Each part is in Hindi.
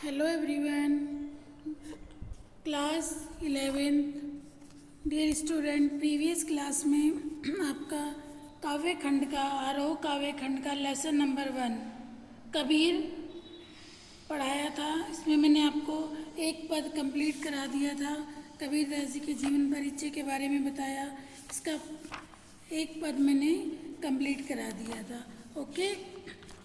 Hello everyone, class 11th dear student. Previous class में आपका काव्य खंड का आरोह काव्य खंड का लेसन नंबर 1 कबीर पढ़ाया था। इसमें मैंने आपको एक पद कंप्लीट करा दिया था। कबीर दास जी के जीवन परिचय के बारे में बताया। इसका एक पद मैंने कंप्लीट करा दिया था। ओके,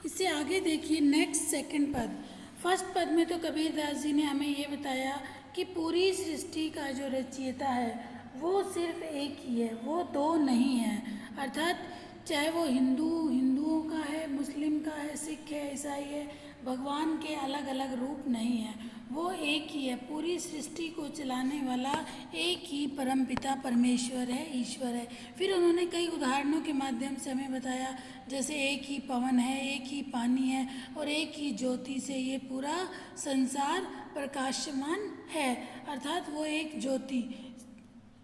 इससे आगे देखिए नेक्स्ट सेकंड पद। फर्स्ट पद में तो कबीर दास जी ने हमें ये बताया कि पूरी सृष्टि का जो रचयिता है वो सिर्फ एक ही है, वो दो नहीं है। अर्थात चाहे वो हिंदुओं का है, मुस्लिम का है, सिख है, ईसाई है, भगवान के अलग अलग रूप नहीं है, वो एक ही है। पूरी सृष्टि को चलाने वाला एक ही परमपिता परमेश्वर है, ईश्वर है। फिर उन्होंने कई उदाहरणों के माध्यम से हमें बताया, जैसे एक ही पवन है, एक ही पानी है और एक ही ज्योति से ये पूरा संसार प्रकाशमान है। अर्थात वो एक ज्योति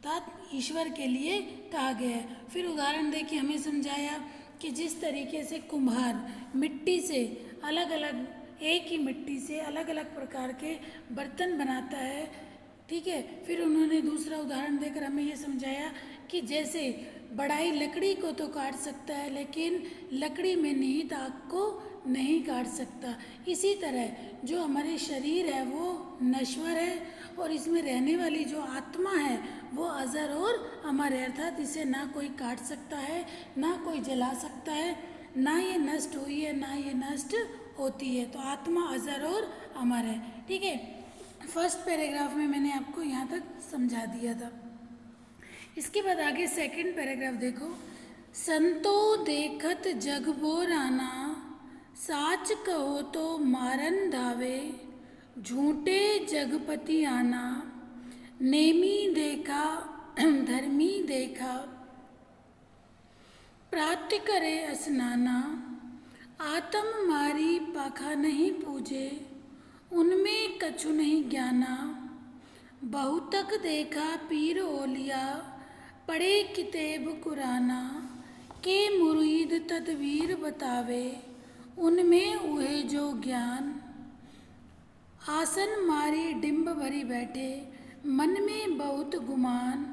अर्थात ईश्वर के लिए कहा गया है। फिर उदाहरण देके हमें समझाया कि जिस तरीके से कुम्हार मिट्टी से अलग अलग, एक ही मिट्टी से अलग अलग प्रकार के बर्तन बनाता है, ठीक है। फिर उन्होंने दूसरा उदाहरण देकर हमें ये समझाया कि जैसे बढ़ई लकड़ी को तो काट सकता है, लेकिन लकड़ी में निहित आग को नहीं काट सकता। इसी तरह जो हमारे शरीर है वो नश्वर है और इसमें रहने वाली जो आत्मा है वो अजर और अमर है। अर्थात इसे ना कोई काट सकता है, ना कोई जला सकता है, ना ये नष्ट हुई है, ना ये नष्ट होती है। तो आत्मा अजर और अमर है, ठीक है। फर्स्ट पैराग्राफ में मैंने आपको यहाँ तक समझा दिया था। इसके बाद आगे सेकंड पैराग्राफ देखो। संतो देखत जग बोराना, साच कहो तो मारन धावे, झूठे जगपति आना, नेमी देखा धर्मी देखा, प्रात्य करे स्नाना, आत्म मारी पाखा नहीं पूजे, उनमें कछु नहीं ज्ञाना, बहुतक देखा पीर ओलिया, पढ़े किताब कुराना, के मुरीद तदवीर बतावे, उनमें उहे जो ज्ञान, आसन मारी डिम्ब भरी बैठे, मन में बहुत गुमान,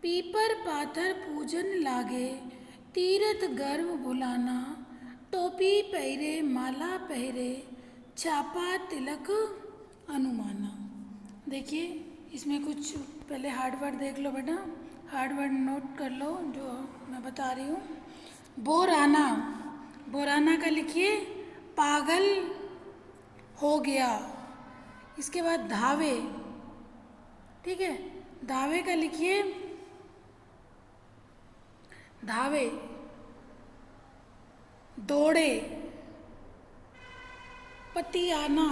पीपर पाथर पूजन लागे, तीरथ गर्व भुलाना, टोपी पहरे माला पहरे, छापा तिलक अनुमाना। देखिए इसमें कुछ पहले हार्ड वर्ड देख लो बेटा, हार्ड वर्ड नोट कर लो जो मैं बता रही हूँ। बोराना, बोराना का लिखिए पागल हो गया। इसके बाद धावे, ठीक है, धावे का लिखिए धावे, दौड़े। पतियाना,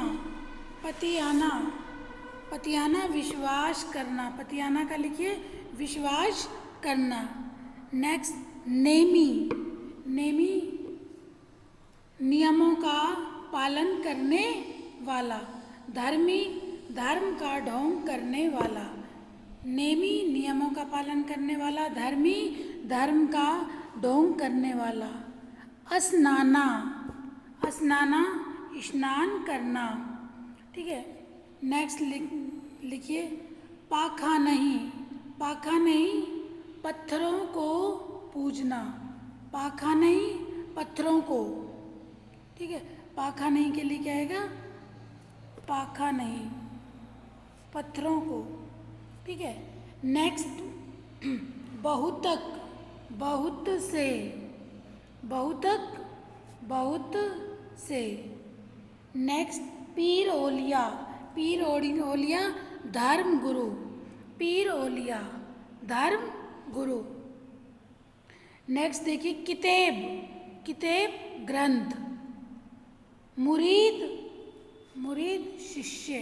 पतियाना, पतियाना विश्वास करना, पतियाना का लिखिए विश्वास करना। नेक्स्ट नेमी, नेमी नियमों का पालन करने वाला, धर्मी धर्म का ढोंग करने वाला, नेमी नियमों का पालन करने वाला, धर्मी धर्म का ढोंग करने वाला। स्नाना, स्नाना स्नान करना, ठीक है। नेक्स्ट लिखिए पाखा नहीं, पाखा नहीं पत्थरों को पूजना, पाखा नहीं पत्थरों को, ठीक है। पाखा नहीं के लिए क्या आएगा, पाखा नहीं पत्थरों को, ठीक है। नेक्स्ट बहुतक, बहुत से, बहुतक बहुत से। नेक्स्ट पीर ओलिया, पीर ओलिया धर्म गुरु, पीर ओलिया धर्म गुरु। नेक्स्ट देखिए किताब, किताब ग्रंथ, मुरीद, मुरीद शिष्य,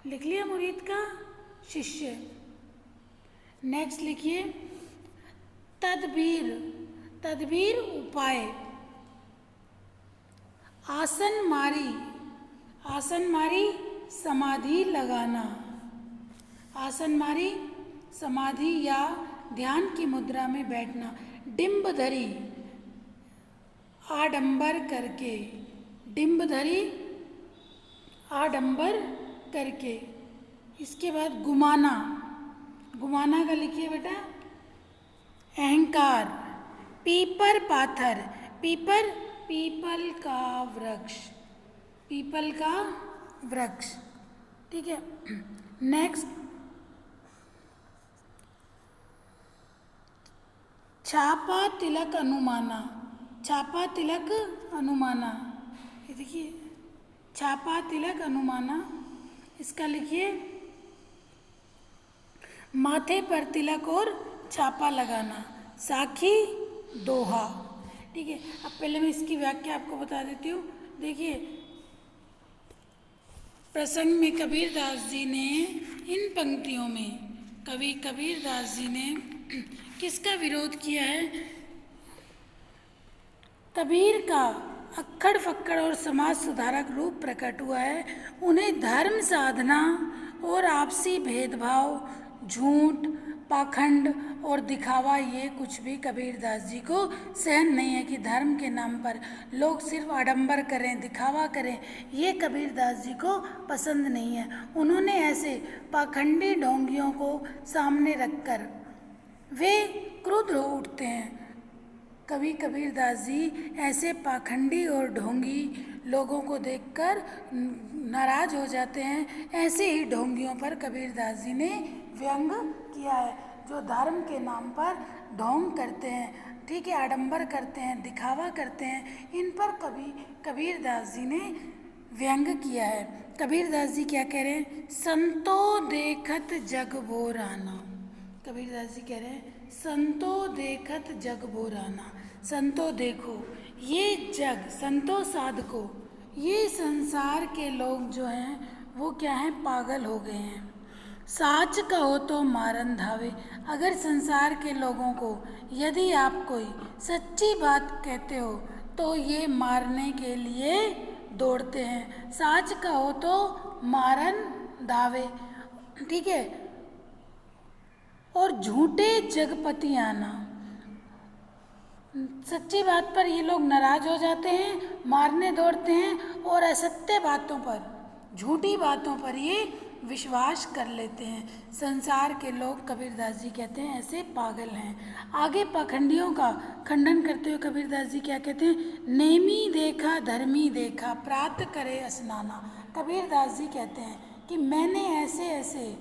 लिख लिया मुरीद का शिष्य। नेक्स्ट लिखिए तदबीर, तदबीर उपाय। आसन मारी, आसन मारी समाधि लगाना, आसन मारी समाधि या ध्यान की मुद्रा में बैठना। डिम्ब धरी आडंबर करके, डिम्ब धरी आडंबर करके। इसके बाद गुमाना, गुमाना का लिखिए बेटा अहंकार। पीपर पाथर, पीपर पीपल का वृक्ष, पीपल का वृक्ष, ठीक है। नेक्स्ट छापा तिलक अनुमाना, छापा तिलक अनुमाना, ये देखिए छापा तिलक अनुमाना। इसका लिखिए माथे पर तिलक और छापा लगाना, साखी दोहा, ठीक है। अब पहले मैं इसकी व्याख्या आपको बता देती हूँ। देखिए प्रसंग में कबीरदास जी ने इन पंक्तियों में कवि कबीरदास जी ने किसका विरोध किया है? कबीर का अक्खड़ फक्कड़ और समाज सुधारक रूप प्रकट हुआ है। उन्हें धर्म साधना और आपसी भेदभाव, झूठ, पाखंड और दिखावा, ये कुछ भी कबीरदास जी को सहन नहीं है कि धर्म के नाम पर लोग सिर्फ आडंबर करें, दिखावा करें, ये कबीरदास जी को पसंद नहीं है। उन्होंने ऐसे पाखंडी ढोंगियों को सामने रखकर वे क्रुद्ध हो उठते हैं। कवि कबीरदास जी ऐसे पाखंडी और ढोंगी लोगों को देखकर नाराज हो जाते हैं। ऐसे ही ढोंगियों पर कबीरदास जी ने व्यंग किया है, जो धर्म के नाम पर ढोंग करते हैं, ठीक है, आडंबर करते हैं, दिखावा करते हैं, इन पर कबीरदास जी ने व्यंग किया है। कबीरदास जी क्या कह रहे हैं? संतो देखत जग बोराना, कबीरदास जी कह रहे हैं संतो देखत जग बोराना। संतो देखो, ये जग, संतो साधको, ये संसार के लोग जो हैं वो क्या हैं? पागल हो गए हैं। साच कहो तो मारन धावे, अगर संसार के लोगों को यदि आप कोई सच्ची बात कहते हो तो ये मारने के लिए दौड़ते हैं। साच कहो तो मारन धावे, ठीक है। और झूठे जगपति आना, सच्ची बात पर ये लोग नाराज हो जाते हैं, मारने दौड़ते हैं, और असत्य बातों पर, झूठी बातों पर ये विश्वास कर लेते हैं। संसार के लोग, कबीरदास जी कहते हैं, ऐसे पागल हैं। आगे पाखंडियों का खंडन करते हुए कबीरदास जी क्या कहते हैं? नेमी देखा धर्मी देखा, प्रात करे स्नाना। कबीरदास जी कहते हैं कि मैंने ऐसे ऐसे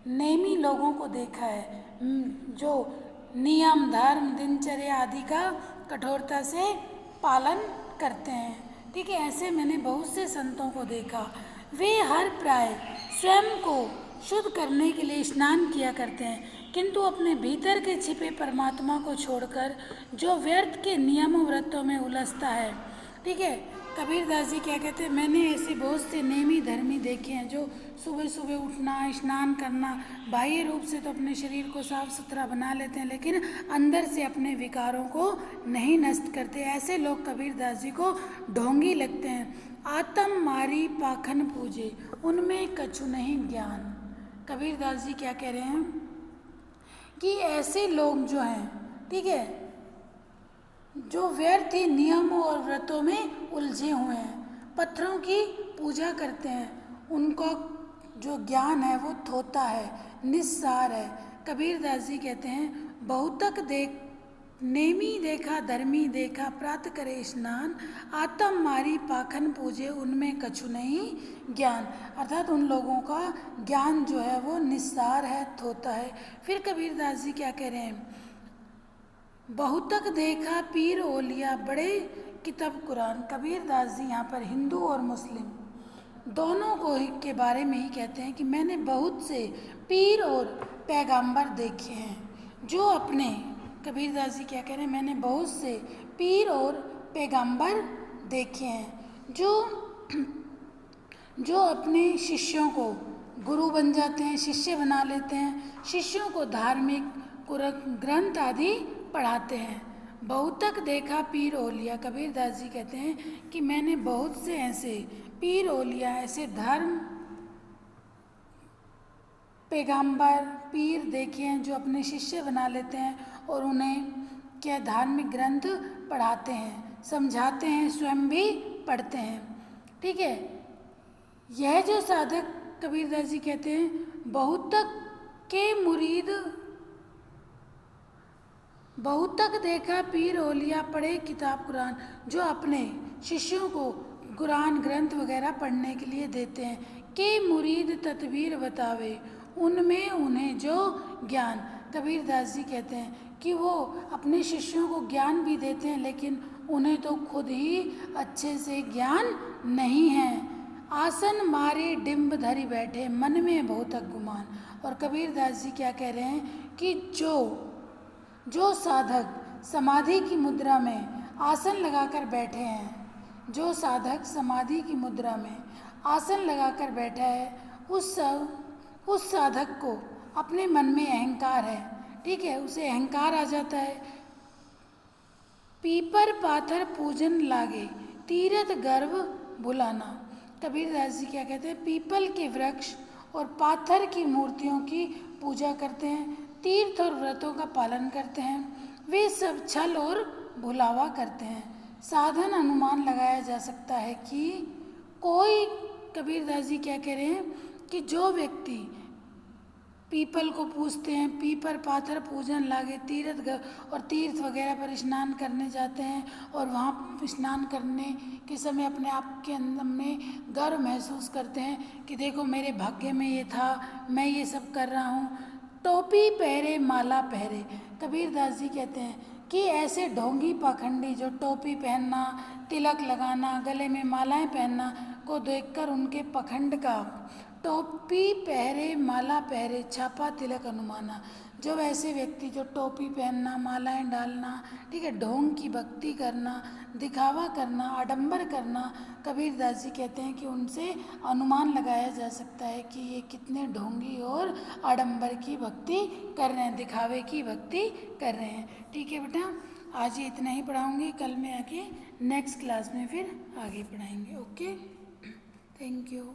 नेमी लोगों को देखा है जो नियम, धर्म, दिनचर्या आदि का कठोरता से पालन करते हैं, ठीक है। ऐसे मैंने बहुत से संतों को देखा। वे हर प्राय स्वयं को शुद्ध करने के लिए स्नान किया करते हैं, किंतु अपने भीतर के छिपे परमात्मा को छोड़कर जो व्यर्थ के नियमों व्रतों में उलझता है, ठीक है। कबीरदास जी क्या कहते हैं? मैंने ऐसे बहुत से नेमी धर्मी देखे हैं जो सुबह सुबह उठना, स्नान करना, बाह्य रूप से तो अपने शरीर को साफ सुथरा बना लेते हैं, लेकिन अंदर से अपने विकारों को नहीं नष्ट करते। ऐसे लोग कबीरदास जी को ढोंगी लगते हैं। आत्म मारी पाखन पूजे, उनमें कछु नहीं ज्ञान। कबीरदास जी क्या कह रहे हैं कि ऐसे लोग जो हैं, ठीक है, जो व्यर्थ ही नियमों और व्रतों में उलझे हुए हैं, पत्थरों की पूजा करते हैं, उनका जो ज्ञान है वो थोथा है, निस्सार है। कबीरदास जी कहते हैं बहुतक देख नेमी देखा धर्मी देखा, प्रात करे स्नान, आत्म मारी पाखन पूजे, उनमें कछु नहीं ज्ञान। अर्थात उन लोगों का ज्ञान जो है वो निस्सार है, थोथा है। फिर कबीरदास जी क्या कह रहे हैं? बहुतक देखा पीर ओलिया, बड़े किताब कुरान। कबीरदास जी यहाँ पर हिंदू और मुस्लिम दोनों को ही के बारे में ही कहते हैं कि मैंने बहुत से पीर और पैगंबर देखे हैं जो अपने, कबीरदास जी क्या कह रहे हैं? मैंने बहुत से पीर और पैगंबर देखे हैं जो अपने शिष्यों को गुरु बन जाते हैं, शिष्य बना लेते हैं, शिष्यों को धार्मिक ग्रंथ आदि पढ़ाते हैं। बहुतक देखा पीर ओलिया, कबीरदास जी कहते हैं कि मैंने बहुत से ऐसे पीर ओलिया, ऐसे धर्म पैगंबर पीर देखे हैं जो अपने शिष्य बना लेते हैं और उन्हें क्या धार्मिक ग्रंथ पढ़ाते हैं, समझाते हैं, स्वयं भी पढ़ते हैं। ठीक है। यह जो साधक कबीरदास जी कहते हैं, बहुतक के मुरीद, बहुतक देखा पीर ओलिया पढ़े किताब कुरान, जो अपने शिष्यों को कुरान ग्रंथ वगैरह पढ़ने के लिए देते हैं। के मुरीद तदबीर बतावे, उनमें उन्हें जो ज्ञान, कबीरदास जी कहते हैं कि वो अपने शिष्यों को ज्ञान भी देते हैं, लेकिन उन्हें तो खुद ही अच्छे से ज्ञान नहीं है। आसन मारे डिम्ब धरी बैठे, मन में बहुतक गुमान। और कबीरदास जी क्या कह रहे हैं कि जो साधक समाधि की मुद्रा में आसन लगाकर बैठे हैं, जो साधक समाधि की मुद्रा में आसन लगाकर बैठा है, उस साधक को अपने मन में अहंकार है, ठीक है, उसे अहंकार आ जाता है। पीपर पाथर पूजन लागे, तीरथ गर्भ भुलाना। कबीरदास जी क्या कहते हैं, पीपल के वृक्ष और पाथर की मूर्तियों की पूजा करते हैं, तीर्थ और व्रतों का पालन करते हैं, वे सब छल और भुलावा करते हैं। साधन अनुमान लगाया जा सकता है कि कोई, कबीरदास जी क्या कह रहे हैं कि जो व्यक्ति पीपल को पूजते हैं, पीपर पाथर पूजन लागे, तीर्थ वगैरह पर स्नान करने जाते हैं, और वहाँ स्नान करने के समय अपने आप के अंदर में गर्व महसूस करते हैं कि देखो मेरे भाग्य में ये था, मैं ये सब कर रहा हूँ। टोपी पहरे माला पहरे, कबीरदास जी कहते हैं कि ऐसे ढोंगी पाखंडी जो टोपी पहनना, तिलक लगाना, गले में मालाएं पहनना को देखकर उनके पखंड का, टोपी पहरे माला पहरे छापा तिलक अनुमाना, जो वैसे व्यक्ति जो टोपी पहनना, मालाएं डालना, ठीक है, ढोंग की भक्ति करना, दिखावा करना, आडंबर करना, कबीरदास जी कहते हैं कि उनसे अनुमान लगाया जा सकता है कि ये कितने ढोंगी और आडंबर की भक्ति कर रहे हैं, दिखावे की भक्ति कर रहे हैं। ठीक है बेटा, आज ये इतना ही पढ़ाऊँगी, कल मैं आके नेक्स्ट क्लास में फिर आगे पढ़ाएंगे। Okay, thank you.